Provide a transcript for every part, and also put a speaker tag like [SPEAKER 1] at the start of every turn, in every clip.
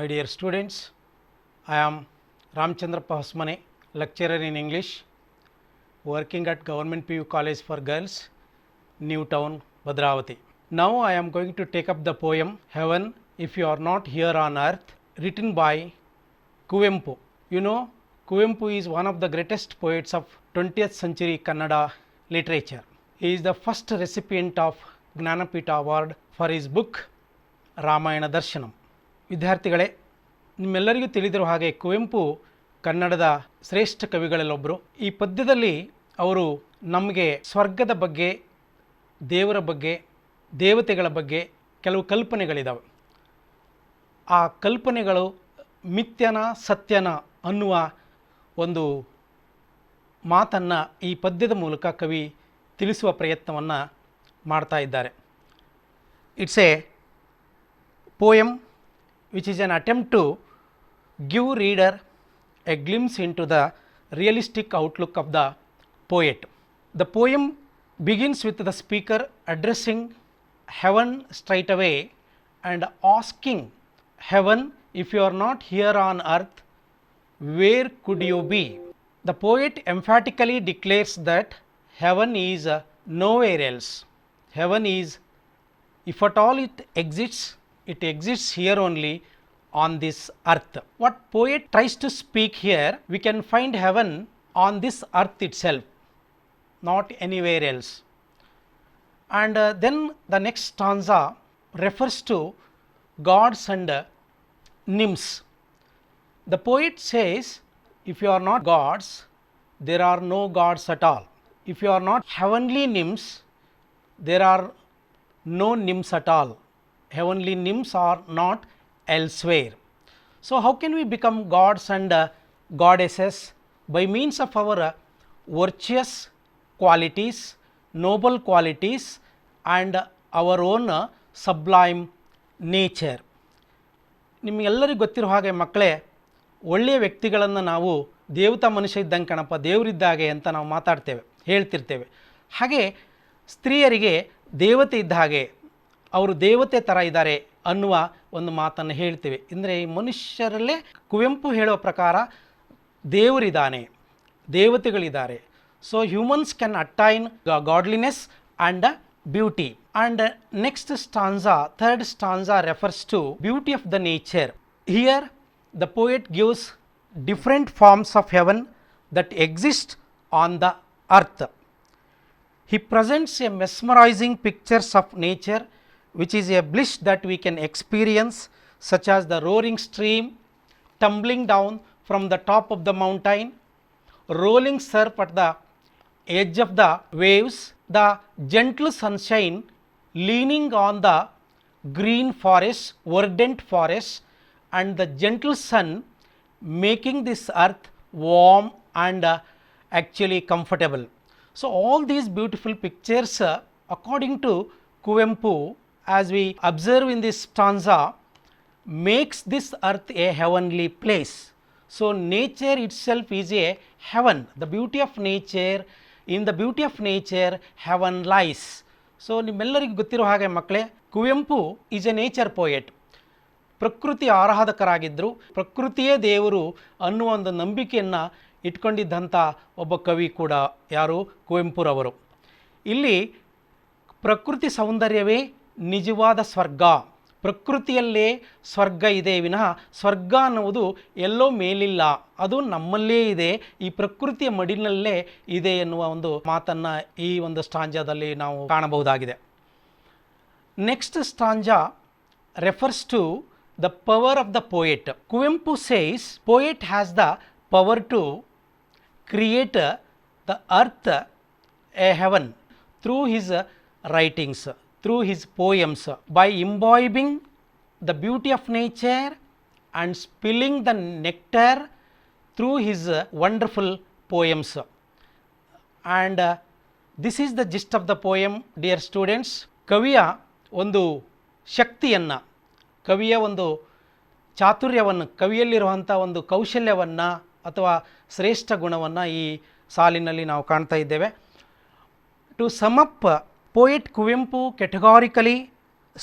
[SPEAKER 1] My dear students, I am Ramchandrappa Hosmane, lecturer in English, working at Government PU College for Girls, New Town, Bhadravati. Now I am going to take up the poem Heaven If You Are Not Here on Earth, written by Kuvempu. You know, Kuvempu is one of the greatest poets of 20th century Kannada literature. He is the first recipient of Gnanapita Award for his book Ramayana Darshanam. ವಿದ್ಯಾರ್ಥಿಗಳೇ, ನಿಮ್ಮೆಲ್ಲರಿಗೂ ತಿಳಿದಿರುವ ಹಾಗೆ ಕುವೆಂಪು ಕನ್ನಡದ ಶ್ರೇಷ್ಠ ಕವಿಗಳಲ್ಲೊಬ್ಬರು. ಈ ಪದ್ಯದಲ್ಲಿ ಅವರು ನಮಗೆ ಸ್ವರ್ಗದ ಬಗ್ಗೆ, ದೇವರ ಬಗ್ಗೆ, ದೇವತೆಗಳ ಬಗ್ಗೆ ಕೆಲವು ಕಲ್ಪನೆಗಳಿದ್ದಾವೆ. ಆ ಕಲ್ಪನೆಗಳು ಮಿಥ್ಯನ ಸತ್ಯನ ಅನ್ನುವ ಒಂದು ಮಾತನ್ನು ಈ ಪದ್ಯದ ಮೂಲಕ ಕವಿ ತಿಳಿಸುವ ಪ್ರಯತ್ನವನ್ನು ಮಾಡ್ತಾ ಇದ್ದಾರೆ. It's A poem which is an attempt to give reader a glimpse into the realistic outlook of the poet. The poem begins with the speaker addressing heaven straight away and asking heaven, if you are not here on earth, where could you be? The poet emphatically declares that heaven is nowhere else. Heaven is, if at all it exists here only on this earth. What poet tries to speak here, we can find heaven on this earth itself, not anywhere else. And then the next stanza refers to gods and nymphs. The poet says, if you are not gods, there are no gods at all. If you are not heavenly nymphs, there are no nymphs at all. Heavenly nymphs are not elsewhere. So how can we become gods and goddesses? By means of our virtuous qualities, noble qualities and our own sublime nature. ನಿಮಗೆಲ್ಲರಿಗೂ ಗೊತ್ತಿರೋ ಹಾಗೆ ಮಕ್ಕಳೇ, ಒಳ್ಳೆಯ ವ್ಯಕ್ತಿಗಳನ್ನು ನಾವು ದೇವತಾ ಮನುಷ್ಯ ಇದ್ದಂಗೆ ಕಣಪ್ಪ, ದೇವರಿದ್ದಾಗೆ ಅಂತ ನಾವು ಮಾತಾಡ್ತೇವೆ, ಹೇಳ್ತಿರ್ತೇವೆ. ಹಾಗೆ ಸ್ತ್ರೀಯರಿಗೆ ದೇವತೆ ಇದ್ದ ಹಾಗೆ, ಅವರು ದೇವತೆ ಥರ ಇದ್ದಾರೆ ಅನ್ನುವ ಒಂದು ಮಾತನ್ನು ಹೇಳ್ತೇವೆ. ಅಂದರೆ ಈ ಮನುಷ್ಯರಲ್ಲೇ ಕುವೆಂಪು ಹೇಳೋ ಪ್ರಕಾರ ದೇವರಿದ್ದಾನೆ, ದೇವತೆಗಳಿದ್ದಾರೆ. So humans can attain godliness and beauty. And next stanza, third stanza refers to beauty of the nature. Here the poet gives different forms of heaven that exist on the earth. He presents a mesmerizing pictures of nature which is a bliss that we can experience, such as the roaring stream tumbling down from the top of the mountain, rolling surf at the edge of the waves, the gentle sunshine leaning on the green forest, verdant forest, and the gentle sun making this earth warm and actually comfortable. So all these beautiful pictures, according to Kuvempu, as we observe in this stanza, makes this earth a heavenly place. So nature itself is a heaven. The beauty of nature, in the beauty of nature heaven lies. So ನಿಮ್ಮೆಲ್ಲರಿಗೂ ಗೊತ್ತಿರೋ ಹಾಗೆ ಮಕ್ಕಳೇ, Kuvempu is A nature poet. ಪ್ರಕೃತಿ ಆರಾಧಕರಾಗಿದ್ದರು, ಪ್ರಕೃತಿಯೇ ದೇವರು ಅನ್ನುವ ಒಂದು ನಂಬಿಕೆಯನ್ನು ಇಟ್ಕೊಂಡಿದ್ದಂಥ ಒಬ್ಬ ಕವಿ ಕೂಡ ಯಾರು, ಕುವೆಂಪುರವರು. ಇಲ್ಲಿ ಪ್ರಕೃತಿ ಸೌಂದರ್ಯವೇ ನಿಜವಾದ ಸ್ವರ್ಗ, ಪ್ರಕೃತಿಯಲ್ಲೇ ಸ್ವರ್ಗ ಇದೆ ವಿನಃ ಸ್ವರ್ಗ ಅನ್ನುವುದು ಎಲ್ಲೋ ಮೇಲಿಲ್ಲ, ಅದು ನಮ್ಮಲ್ಲೇ ಇದೆ, ಈ ಪ್ರಕೃತಿಯ ಮಡಿನಲ್ಲೇ ಇದೆ ಎನ್ನುವ ಒಂದು ಮಾತನ್ನು ಈ ಒಂದು ಸ್ಟಾಂಜಾದಲ್ಲಿ ನಾವು ಕಾಣಬಹುದಾಗಿದೆ. Next ಸ್ಟಾಂಜಾ refers to the power of the poet. Kuvempu says poet has the power to create the earth a heaven through his writings, through his poems, by imbibing the beauty of nature and spilling the nectar through his wonderful poems. And this is the gist of the poem, dear students. ಕವಿಯ ಒಂದು ಶಕ್ತಿಯನ್ನು, ಕವಿಯ ಒಂದು ಚಾತುರ್ಯವನ್ನು, ಕವಿಯಲ್ಲಿರುವಂಥ ಒಂದು ಕೌಶಲ್ಯವನ್ನು ಅಥವಾ ಶ್ರೇಷ್ಠ ಗುಣವನ್ನು ಈ ಸಾಲಿನಲ್ಲಿ ನಾವು ಕಾಣ್ತಾ ಇದ್ದೇವೆ. To sum up, poet Kuvempu categorically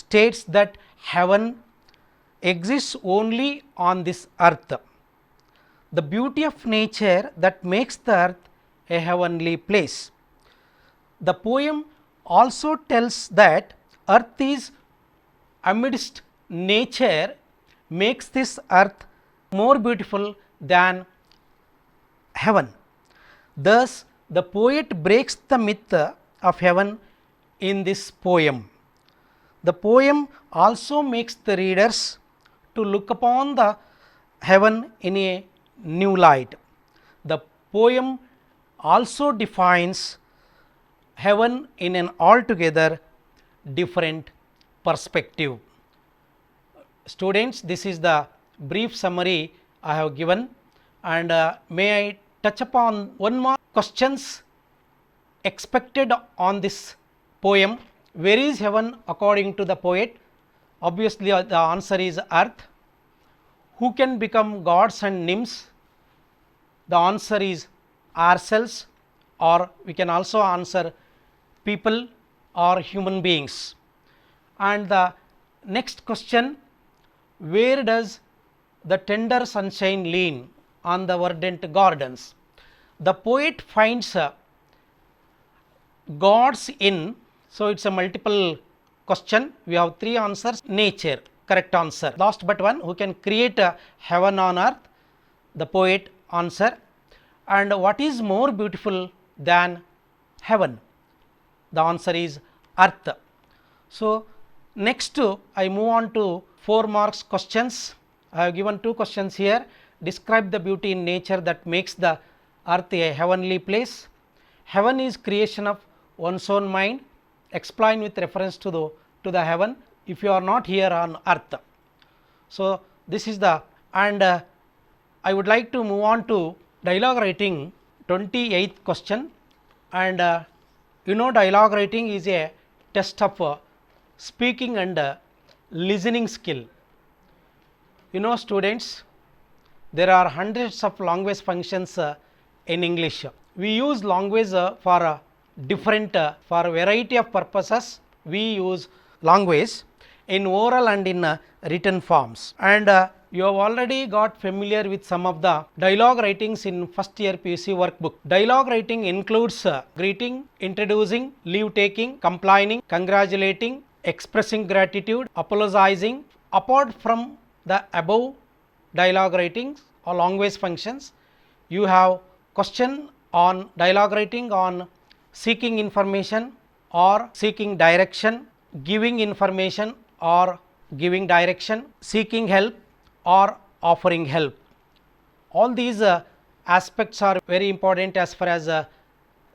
[SPEAKER 1] states that heaven exists only on this earth. The beauty of nature that makes the earth a heavenly place. The poem also tells that earth is amidst nature makes this earth more beautiful than heaven. Thus, the poet breaks the myth of heaven in this poem. The poem also makes the readers to look upon the heaven in a new light. The poem also defines heaven in an altogether different perspective. Students, this is the brief summary I have given, and may I touch upon one more questions expected on this poem. Where is heaven according to the poet? Obviously, the answer is earth. Who can become gods and nymphs? The answer is ourselves, or we can also answer people or human beings. And the next question, where does the tender sunshine lean on the verdant gardens? The poet finds gods in, so it is a multiple question. We have three answers. Nature, correct answer. Last but one, who can create a heaven on earth? The poet answer. And what is more beautiful than heaven? The answer is earth. So, next I move on to 4 marks questions. I have given 2 questions here. Describe the beauty in nature that makes the earth a heavenly place. Heaven is creation of one's own mind. Explain with reference to the heaven if you are not here on earth. So, this is the, and I would like to move on to dialogue writing, 28th question. And dialogue writing is a test of speaking and listening skill. Students, there are hundreds of language functions in English. We use language for different, for variety of purposes. We use language in oral and in written forms. And you have already got familiar with some of the dialogue writings in first year PUC workbook. Dialogue writing includes greeting, introducing, leave taking, complaining, congratulating, expressing gratitude, apologizing. Apart from the above dialogue writings or language functions, you have question on dialogue writing on seeking information or seeking direction, giving information or giving direction, seeking help or offering help. All these aspects are very important as far as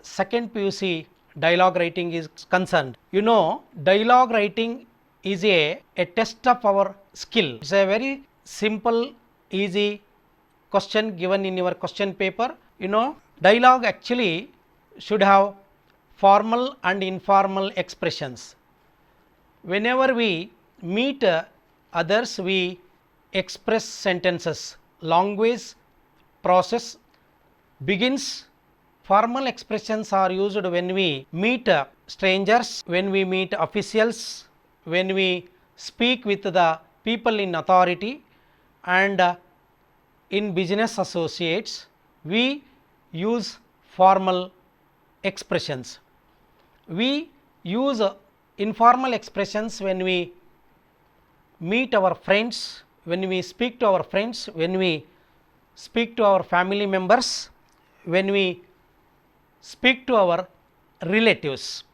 [SPEAKER 1] second PUC dialogue writing is concerned. Dialogue writing is a test of our skill. It is a very simple, easy question given in your question paper. Dialogue actually should have formal and informal expressions. Whenever we meet others, we express sentences. Language process begins. Formal expressions are used when we meet strangers, when we meet officials, when we speak with the people in authority, and in business associates. We use formal expressions. We use informal expressions when we meet our friends, when we speak to our friends, when we speak to our family members, when we speak to our relatives.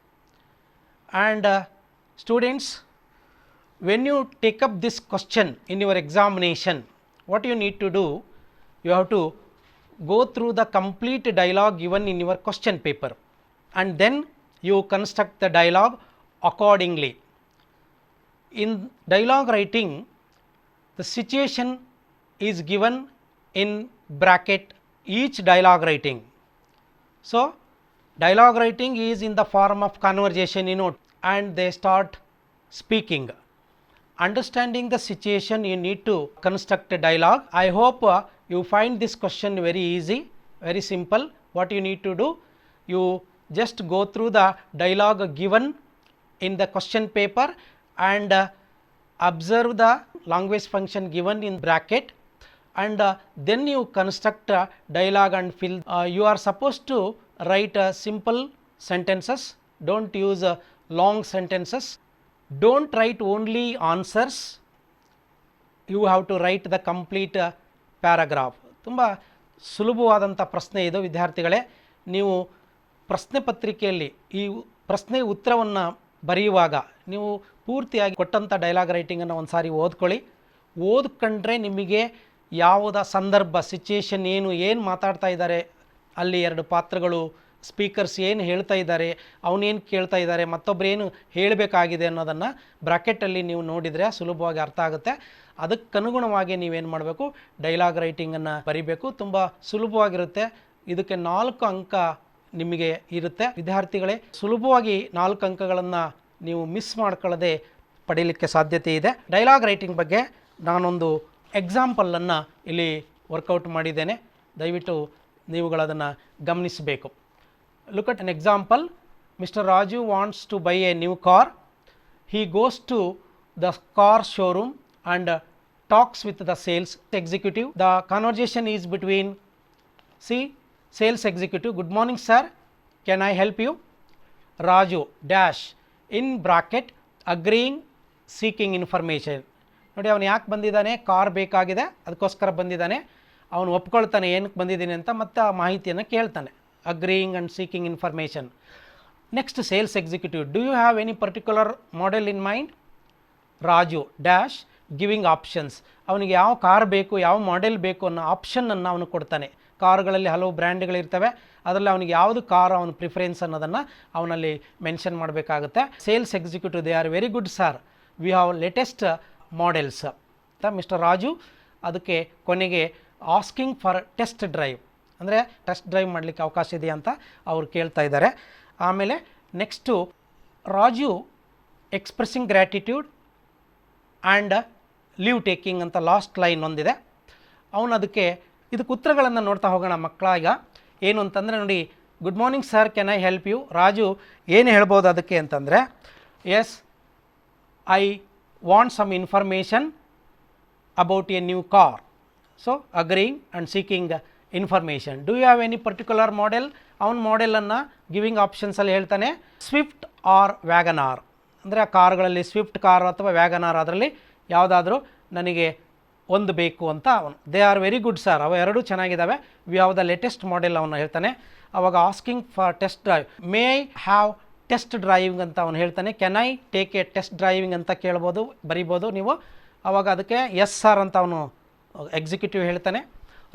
[SPEAKER 1] And students, when you take up this question in your examination, what you need to do, you have to go through the complete dialogue given in your question paper, and then you construct the dialogue accordingly. In dialogue writing, the situation is given in bracket each dialogue writing. So, dialogue writing is in the form of conversation, and they start speaking. Understanding the situation, you need to construct a dialogue. I hope you find this question very easy, very simple. What you need to do, you just go through the dialogue given in the question paper, and observe the language function given in bracket, and then you construct a dialogue and fill. You are supposed to write simple sentences, don't use long sentences, don't write only answers, you have to write the complete paragraph. ತುಂಬ ಸುಲಭವಾದಂಥ ಪ್ರಶ್ನೆ ಇದು ವಿದ್ಯಾರ್ಥಿಗಳೇ. ನೀವು ಪ್ರಶ್ನೆ ಪತ್ರಿಕೆಯಲ್ಲಿ ಈ ಪ್ರಶ್ನೆ ಉತ್ತರವನ್ನು ಬರೆಯುವಾಗ ನೀವು ಪೂರ್ತಿಯಾಗಿ ಕೊಟ್ಟಂಥ ಡೈಲಾಗ್ ರೈಟಿಂಗನ್ನು ಒಂದು ಸಾರಿ ಓದ್ಕೊಳ್ಳಿ. ಓದ್ಕೊಂಡ್ರೆ ನಿಮಗೆ ಯಾವುದ ಸಂದರ್ಭ ಸಿಚುಯೇಷನ್ ಏನು ಮಾತಾಡ್ತಾ ಇದ್ದಾರೆ, ಅಲ್ಲಿ ಎರಡು ಪಾತ್ರಗಳು ಸ್ಪೀಕರ್ಸ್ ಏನು ಹೇಳ್ತಾ ಇದ್ದಾರೆ, ಅವನೇನು ಕೇಳ್ತಾ ಇದ್ದಾರೆ, ಮತ್ತೊಬ್ಬರು ಏನು ಹೇಳಬೇಕಾಗಿದೆ ಅನ್ನೋದನ್ನು ಬ್ರಾಕೆಟಲ್ಲಿ ನೀವು ನೋಡಿದರೆ ಸುಲಭವಾಗಿ ಅರ್ಥ ಆಗುತ್ತೆ. ಅದಕ್ಕನುಗುಣವಾಗಿ ನೀವೇನು ಮಾಡಬೇಕು, ಡೈಲಾಗ್ ರೈಟಿಂಗನ್ನು ಬರಿಬೇಕು. ತುಂಬ ಸುಲಭವಾಗಿರುತ್ತೆ. ಇದಕ್ಕೆ 4 ಅಂಕ ನಿಮಗೆ ಇರುತ್ತೆ. ವಿದ್ಯಾರ್ಥಿಗಳೇ, ಸುಲಭವಾಗಿ 4 ಅಂಕಗಳನ್ನು ನೀವು ಮಿಸ್ ಮಾಡ್ಕೊಳ್ಳದೆ ಪಡೀಲಿಕ್ಕೆ ಸಾಧ್ಯತೆ ಇದೆ. ಡೈಲಾಗ್ ರೈಟಿಂಗ್ ಬಗ್ಗೆ ನಾನೊಂದು ಎಕ್ಸಾಂಪಲನ್ನು ಇಲ್ಲಿ ವರ್ಕೌಟ್ ಮಾಡಿದ್ದೇನೆ, ದಯವಿಟ್ಟು ನೀವುಗಳದನ್ನು ಗಮನಿಸಬೇಕು. Look at an example. Mister Raju wants to buy a new car. He goes to the car showroom and talks with the sales executive. The conversation is between sales executive, good morning sir, can I help you? Raju dash in bracket agreeing seeking information. ನೋಡಿ ಅವನು ಯಾಕೆ ಬಂದಿದ್ದಾನೆ, car ಬೇಕಾಗಿದೆ ಅದಕ್ಕೋಸ್ಕರ ಬಂದಿದ್ದಾನೆ, ಅವನು ಒಪ್ಕೊಳ್ತಾನೆ ಏನಕ್ಕೆ ಬಂದಿದ್ದೀನಿ ಅಂತ, ಮತ್ತು ಆ ಮಾಹಿತಿಯನ್ನು ಕೇಳ್ತಾನೆ. Agreeing and seeking information. Next sales executive, do you have any particular model in mind? Raju dash giving options. ಅವನಿಗೆ ಯಾವ ಕಾರ್ ಬೇಕು, ಯಾವ ಮಾಡೆಲ್ ಬೇಕು ಅನ್ನೋ ಆಪ್ಷನನ್ನು ಅವನು ಕೊಡ್ತಾನೆ. ಕಾರುಗಳಲ್ಲಿ ಹಲವು ಬ್ರ್ಯಾಂಡ್ಗಳಿರ್ತವೆ, ಅದರಲ್ಲಿ ಅವನಿಗೆ ಯಾವುದು ಕಾರ್ ಅವನ ಪ್ರಿಫರೆನ್ಸ್ ಅನ್ನೋದನ್ನು ಅವನಲ್ಲಿ ಮೆನ್ಷನ್ ಮಾಡಬೇಕಾಗುತ್ತೆ. Sales executive, they are very good sir, we have latest models ಅಂತ ಮಿಸ್ಟರ್ ರಾಜು ಅದಕ್ಕೆ ಕೊನೆಗೆ ಆಸ್ಕಿಂಗ್ ಫಾರ್ ಟೆಸ್ಟ್ ಡ್ರೈವ್, ಅಂದರೆ ಟೆಸ್ಟ್ ಡ್ರೈವ್ ಮಾಡಲಿಕ್ಕೆ ಅವಕಾಶ ಇದೆಯಾ ಅಂತ ಅವ್ರು ಕೇಳ್ತಾ ಇದ್ದಾರೆ. ಆಮೇಲೆ next Raju expressing gratitude and leave taking ಅಂತ ಲಾಸ್ಟ್ ಲೈನ್ ಒಂದಿದೆ. ಅವನು ಅದಕ್ಕೆ ಇದಕ್ಕೆ ಉತ್ತರಗಳನ್ನು ನೋಡ್ತಾ ಹೋಗೋಣ ಮಕ್ಕಳ. ಈಗ ಏನು ಅಂತಂದರೆ ನೋಡಿ, good morning sir, can I help you? Raju ಏನು ಹೇಳ್ಬೋದು ಅದಕ್ಕೆ ಅಂತಂದರೆ, yes I want some information about a new car, so agreeing and seeking information. Do you have any particular model? ಅವನ ಮಾಡೆಲನ್ನು ಗಿವಿಂಗ್ ಆಪ್ಷನ್ಸಲ್ಲಿ ಹೇಳ್ತಾನೆ, ಸ್ವಿಫ್ಟ್ ಆರ್ ವ್ಯಾಗನಾರ್, ಅಂದರೆ ಆ ಕಾರುಗಳಲ್ಲಿ ಸ್ವಿಫ್ಟ್ ಕಾರ್ ಅಥವಾ ವ್ಯಾಗನಾರ್ ಅದರಲ್ಲಿ ಯಾವುದಾದ್ರೂ ನನಗೆ ಒಂದು ಬೇಕು ಅಂತ ಅವನು. They are very good sir, ಅವ ಎರಡೂ ಚೆನ್ನಾಗಿದ್ದಾವೆ, we have the latest model ಅವನು ಹೇಳ್ತಾನೆ. ಅವಾಗ asking for test drive, may I have test driving ಅಂತ ಅವನು ಹೇಳ್ತಾನೆ. Can I take A test driving ಅಂತ ಕೇಳ್ಬೋದು, ಬರಿಬೋದು ನೀವು. ಅವಾಗ ಅದಕ್ಕೆ ಎಸ್ ಸರ್ ಅಂತ ಅವನು ಎಕ್ಸಿಕ್ಯೂಟಿವ್ ಹೇಳ್ತಾನೆ.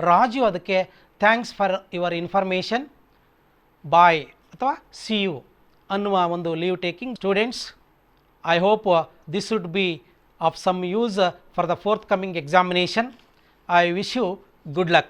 [SPEAKER 1] ರಾಜು ಅದಕ್ಕೆ ಥ್ಯಾಂಕ್ಸ್ ಫಾರ್ ಯುವರ್ ಇನ್ಫಾರ್ಮೇಷನ್, ಬಾಯ್ ಅಥವಾ ಸಿ ಯು ಅನ್ನುವ ಒಂದು leave taking. Students, I hope this would be of some use for the forthcoming examination. I wish you good luck.